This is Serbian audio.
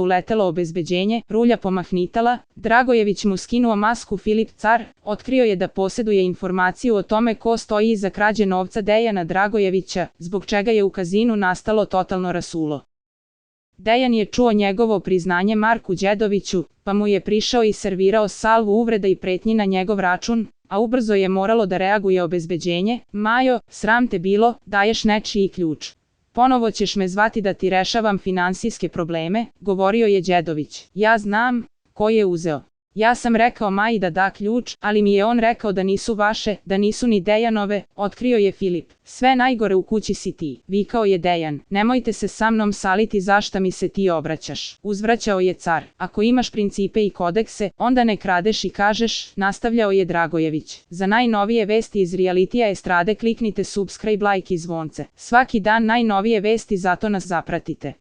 uletelo obezbeđenje, rulja pomahnitala, Dragojević mu skinuo masku. Filip Car otkrio je da posjeduje informaciju o tome ko stoji iza krađe novca Dejana Dragojevića, zbog čega je u kazinu nastalo totalno rasulo. Dejan je čuo njegovo priznanje Marku Đedoviću, pa mu je prišao i servirao salvu uvreda i pretnji na njegov račun, a ubrzo je moralo da reaguje obezbeđenje. Majo, sram te bilo, daješ nečiji ključ. Ponovo ćeš me zvati da ti rešavam finansijske probleme, govorio je Đedović. Ja znam ko je uzeo. Ja sam rekao Maji da da ključ, ali mi je on rekao da nisu vaše, da nisu ni Dejanove, otkrio je Filip. Sve najgore u kući si ti, vikao je Dejan. Nemojte se sa mnom saliti, zašta mi se ti obraćaš, uzvraćao je Car. Ako imaš principe i kodekse, onda ne kradeš i kažeš, nastavljao je Dragojević. Za najnovije vesti iz realitija estrade kliknite subscribe, like i zvonce. Svaki dan najnovije vesti, zato nas zapratite.